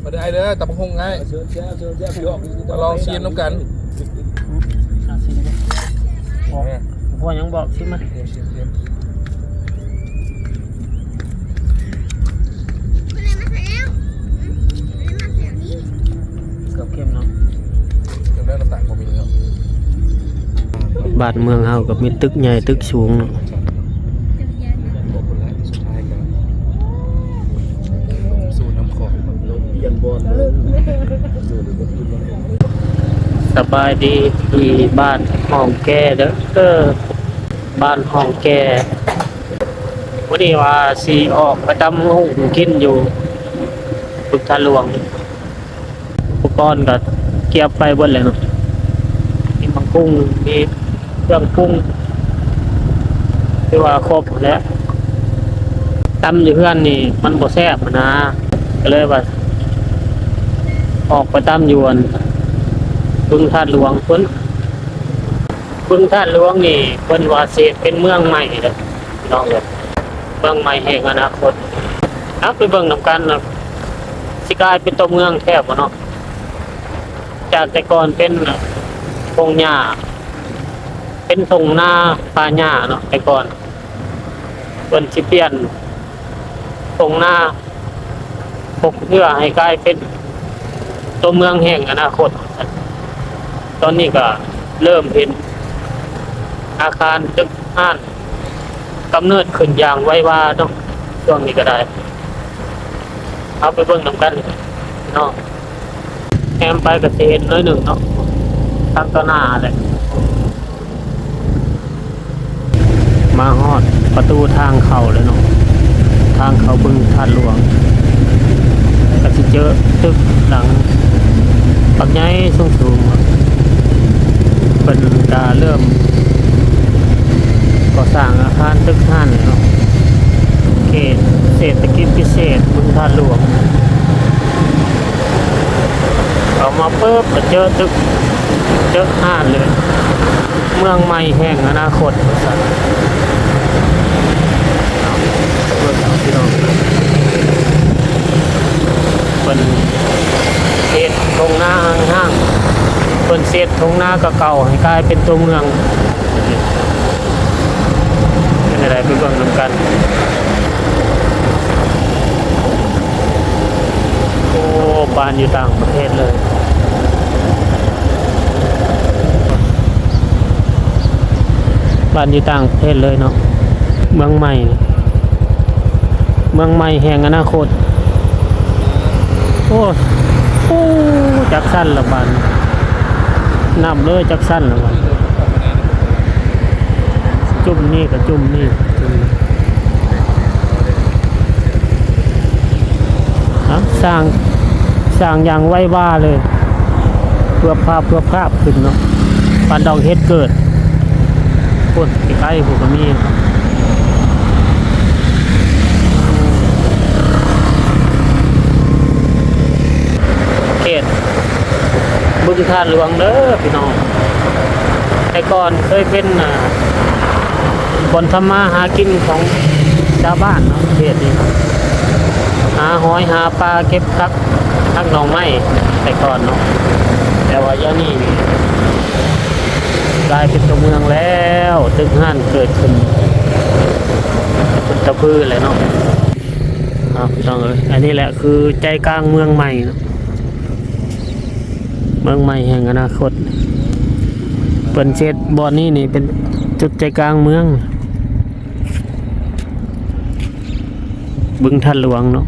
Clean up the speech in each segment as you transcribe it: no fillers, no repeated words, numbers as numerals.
มาได้เลยตับพงไงมาลองชิมน้ำกันชิมดูพ่อยังบอกชิมไหมเกือบเข้มเนาะแล้วน้ำตาลพอมีเนาะบ้านเมืองเฮากับมีตึกใหญ่ตึกสูงเนาะสูตรน้ำของยันบอลสบายดีที่บ้านห้องแก่เด้อบ้านห้องแก่วันนี้ว่าสีออกประจำห้องกินอยู่พุทธหลวงอุปกรณ์ก็เก็บไปเบิดเลยเนาะมีมังกุ้งมีเครื่องปรุงที่ว่าครบแล้วตำอยู่เพื่อนนี่มันบ่แซ่บนะก็เลยว่าออกไปตำอยู่บึงธาตุหลวงเพิ่นบึงธาตุหลวงนี่เพิ่นว่าสิเป็นเมืองใหม่เด้อพี่น้องเด้อเมืองใหม่แห่งอนาคตเอาไปเบิ่งนำกันนะสิกลายเป็นตัวเมืองแท้บ่เนาะจากแต่ก่อนเป็นทุ่งหญ้าเป็นทุ่งนาป่าหญ้าเนาะแต่ก่อนเพิ่นสิเปลี่ยนทุ่งนาเพื่อให้กลายเป็นตัวเมืองแห่งอนาคตตอนนี้ก็เริ่มเห็นอาคารตึกห้านกำเนิดขึ้นอย่างไววาเนาะช่วงนี้ก็ได้เอาไปเบิ่งนำกันเนาะแอมไปกับเห็นน้อยหนึ่งเนาะทางต่อหน้าแหละมาฮอดประตูทางเข้าเลยเนาะทางเข้าบึงธาตุหลวงก็สิเจอตึกหลังปักใหญ่สูงเป็นการเริ่มก่อสร้างอาคารตึกห้านเนาะเขตเศรษฐกิจพิเศษบึงธาตุหลวงเอามาเพิ่มเจอตึกเจอห้านเลยเมืองใหม่แห่งอนาคตเป็นเศษทงหน้าห้างเป็นเศษทงหน้าเก่าให้กลายเป็นตัวเมืองเป็นอะไรไปเบิ่งนำกันโอ้บ้านอยู่ต่างประเทศเลยบ้านอยู่ต่างประเทศเลยเนาะเมืองใหม่แห่งอนาคตโอ้จักสั้นละบานน้ำเลยจักสั้นละบานจุ่มนี่กับจุ่มนี่สร้างอย่างไว้ว่าเลยเพื่อภาพขึ้นเนาะปานดองเฮ็ดเกิดพูดใกล้ๆหูก็มีเขตบึงธาตุหลวงเด้อพี่น้องแต่ก่อนเคยเป็นบนทำมาหากินของชาวบ้านเนาะเขตนี้หาหอยหาปลาเก็บพักหน่อไม้แต่ก่อนเนาะแต่ว่าเดี๋ยวนี้กลายเป็นตัวเมืองแล้วตึกห้านเกิดขึ้นเป็นตะพื้นเลยเนาะพี่น้องอันนี้แหละคือใจกลางเมืองใหม่เนาะเมืองใหม่แห่งอนาคตเป็นเจ็ดบอนนี่เป็นจุดใจกลางเมืองบึงธาตุหลวงเนาะ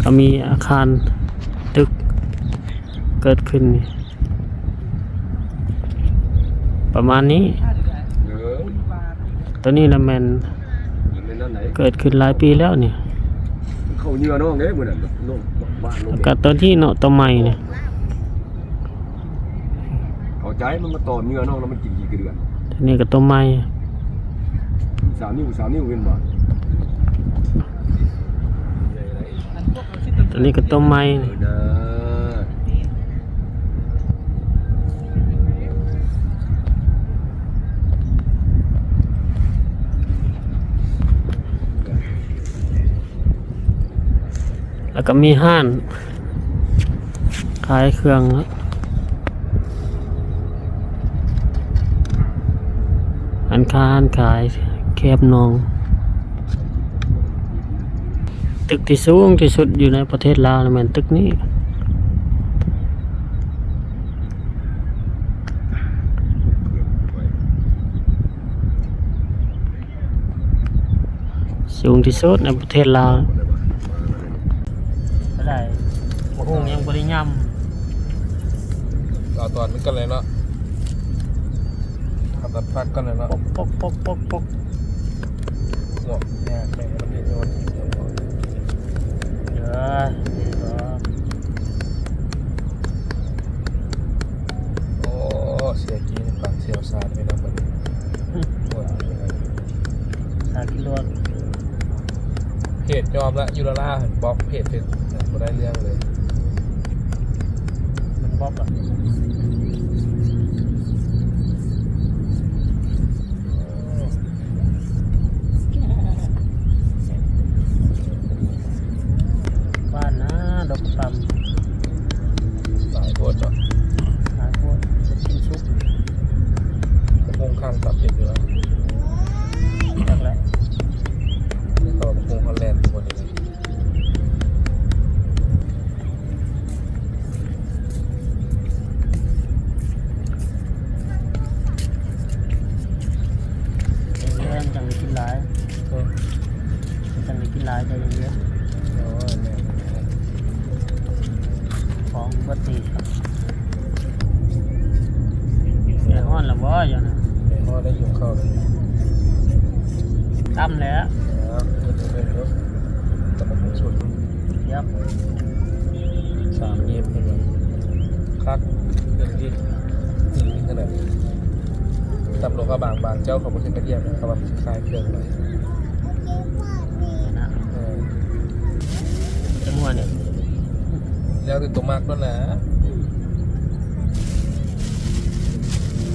ก็มีอาคารตึกเกิดขึ้นประมาณนี้ตัวนี้นะแมนเกิดขึ้นหลายปีแล้วเนี่ยเขาเยื่อน้องเด้เหมือนน้องบ้านน้องกับตัวที่เนาะตัวใหม่เนี่ยเอาใจมันมาต่อเยื่อน้องแล้วมันกินกี่เดือนตัวนี้กับตัวใหม่3 นิ้วเว้นบ่ตัวนี้กับตัวใหม่ แล้วก็มีห้านขายเครื่องอันค้าอันขายแคบนองตึกที่สูงที่สุดอยู่ในประเทศลาวแม่นตึกนี้สูงที่สุดในประเทศลาวก็ได้โอ้โหยังบริยำ เอาตอนนี้กันเลยเนาะทำตัดพักกันเลยเนาะ ปก หมวกแม่แม่มันมีโยน เดี๋ยว โอ้เสียกี้ปากเสียวซาดไปแล้วมันปวด สากิโล เพจยอมละยูราล่าเห็นบล็อกเพจเป็นก็ได้เรื่องเลย มันบล็อกอ่ะบ้านนะดอกซ้ำ หลายโคตรเนาะ หาพวกจะกินซุป กระพงข้างตับเพจอยู่แล้ว จักแหละ นี่ต่อกระพงฮอลแลนด์คนนี้เลย เลี้ยงจังได้กินหลายจังได้กินหลายใจเย็น โอ้ยแม่ ๆของปกติครับแก่ห้อนละบ่อย่างนั้น แม่พ่อได้อยู่เข้าเลย ตั้มแล้ว ครับเป็นรถกระพงสุด เทียบ 3 เย็บเป็นไรคักเรื่องที่ขนาดตำรวจก็บางเจ้าเขาบอกให้กระเทียมเขาแบบคลายเครื่องเลย นะจะมั่วเนี่ย แล้วแต่ตัวมากด้วยนะ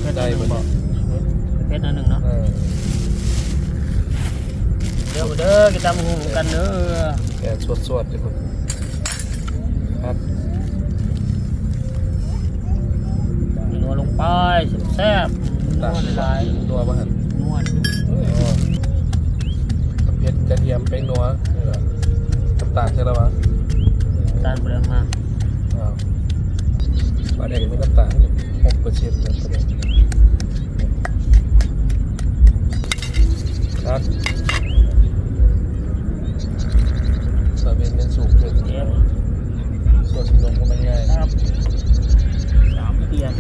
เพชร ได้ อันห หม นึ่ ด งบอกเพชรอันหนึ่งเนาะ เด้อกินตามหูกันเด้อ แกสวดทุกคนครับ มีนัวลงไปแซ่บๆนัวหลาย นัวบ้าน ๆนัว เผ็ดกระเทียมเป็นนัวน้ำตาลใช่แล้ววะ ตาลเปลือกมา ปลาแดงไม่น้ำตาล6%เลยปลาแดงครับซอยเป็นเน้นสูงขึ้น เทียบ ส่วนสีนมก็ไม่ง่าย ครับ3 เตียน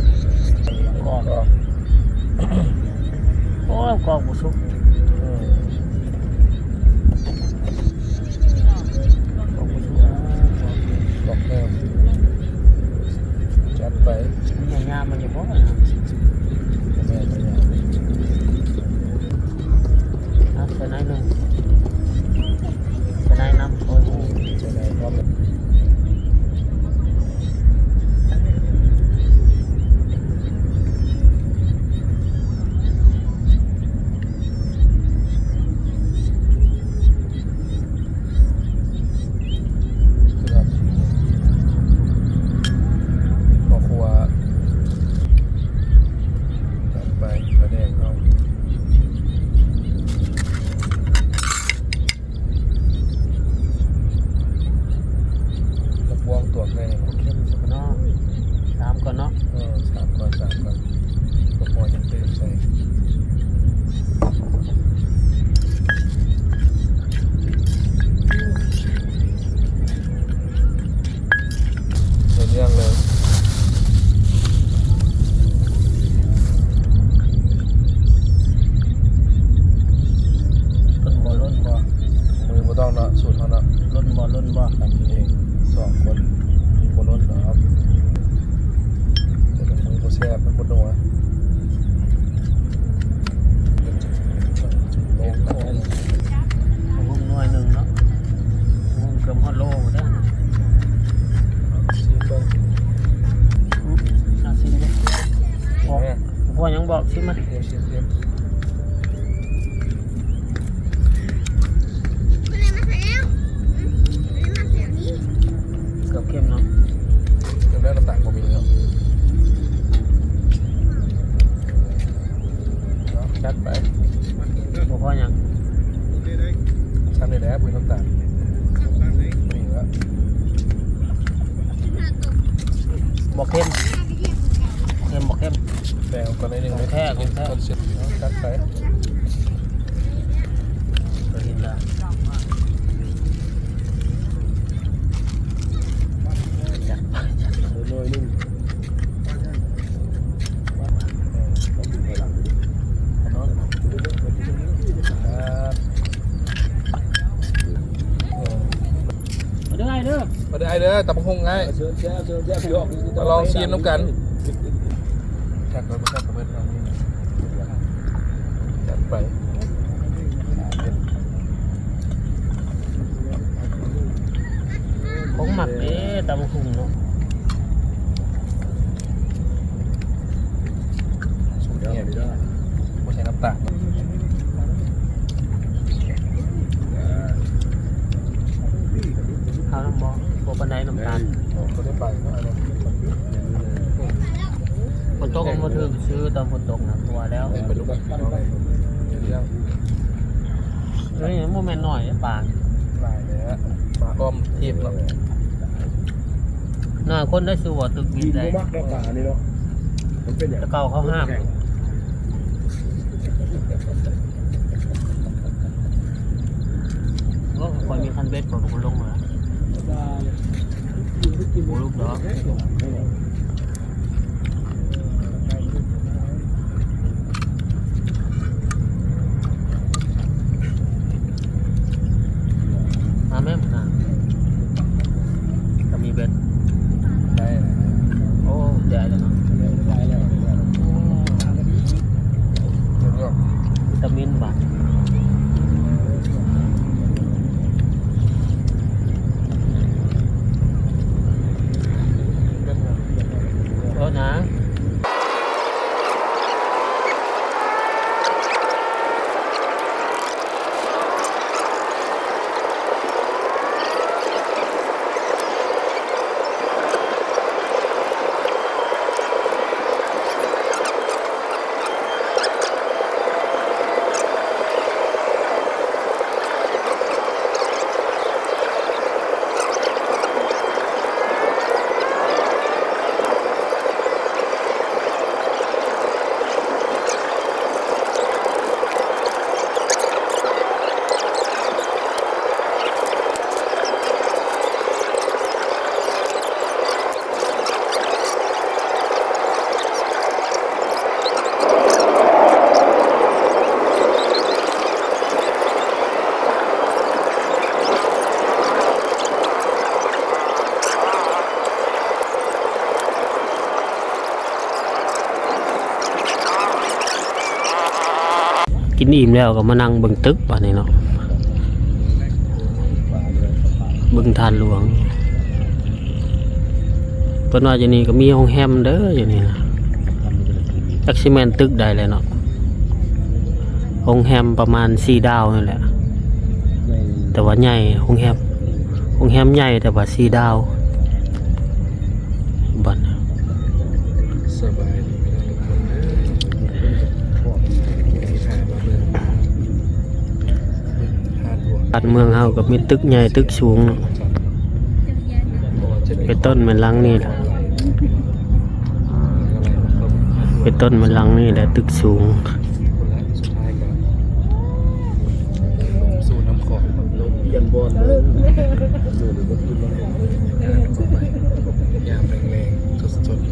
กอก ก็ โอ้กอกบุสุกกอกบุสุก บอกแก้มจัดไป มันอย่างงามมันจะพอนะ แม่ตัวใหญ่ ใส่ไหนหนึ่งใส่ไหนน้ำโอ้ย จะได้พร้อมเลย ครับพอครัวจัดไปกระแดงเอาตะพวงตัวแม่ เข้มสุกเนาะ3ก่อนเนาะ 3 ก่อนตะพวงจะเติมใส่เรื่องเลย ล้นบ่ล้นบ่ มือบ่ต้องเนาะสูตรเขาเนาะ ล้นบ่ ทำกินเอง2 คนบ่ลดเนาะแต่ละมือบ่แซ่บมันบ่นัวโต๊ะโค้ง หุ้มหน่วยหนึ่งเนาะหุ้มเกือบฮอดโลหมดแล้ว ซีเบิ้ง ซิมดิบอก แม่ พ่อยังบอกซิมไหม เดี๋ยวชิมเดี๋ยว คุณเลยมาใส่แล้วคุณเลยมาใส่นี้ กือบเข้มเนาะ เดี๋ยวได้น้ำตาลบ่มีแล้วจัดไป บ่พอหยัง ทำได้แล้วปุ๋ยน้ำตาลนี่แล้ว บ่เข้มบ่เข้ม แต่ก่อนในหนึ่ง ของแท้ของแท้ ก่อนเสร็จจัดไป ก็เห็นแล้วจัดไปจัดไป เลยนึงมาเด้อ มาได้เด้อตับกหุ่งไงมาลองชิมน้ำกันจัดไปจัดไปจัดไป ของหมักเด้ตำหุ่งเนาะ สูตรเนี่ยไม่ใช่น้ำตาล ข้าวน้ำบ่ปานใดน้ำตาล ก็ได้ไปก็อะไร ฝนตกมาถึงซื้อตอนฝนตกนะตัวแล้ว ไปลูกน้องเรื่อง เฮ้ยโมเมนต์หน่อยปาง ลายเลยฮะมาอ้อมทีบเนาะ หน้าคนได้ซื้อว่าตึกวิทย์ได้ มักแล้วป่านี่เนาะมันเป็นอย่าง ตะเกาเขาห้ามก็คอยมีคันเบ็ดของคุณลงมาโอ้ลูกดอกมาแม่มันนะจะมีเบ็ด ได้ โอ้แดดเลยเนาะ เดี๋ยวก็ วิตามินบาดโอ้นะ กินอิ่มแล้วก็มานั่งเบิ่งตึกป่ะนี่เนาะเบิ่งทานหลวงเพิ่นว่าอยู่นี่ก็มีโรงแรมเด้ออยู่นี่นะจักสิแม่นตึกใดเลยเนาะโรงแรมประมาณ4 ดาวนั่นแหละแต่ว่าใหญ่โรงแรมใหญ่แต่ว่า4 ดาวบัด สบายดีไม่ได้ทุกคนเลยทานหัว บ้านเมืองเฮาก็มีตึกใหญ่ตึกสูงเนาะเป็นต้นมันหลังนี่แหละเป็นต้นมันหลังนี่แหละตึกสูง คนละสุดท้ายกันสู่น้ำของ เปลี่ยนบอลเลยดูหรือว่ากินแล้ว ยามเข้าไปยามแรงๆสดๆ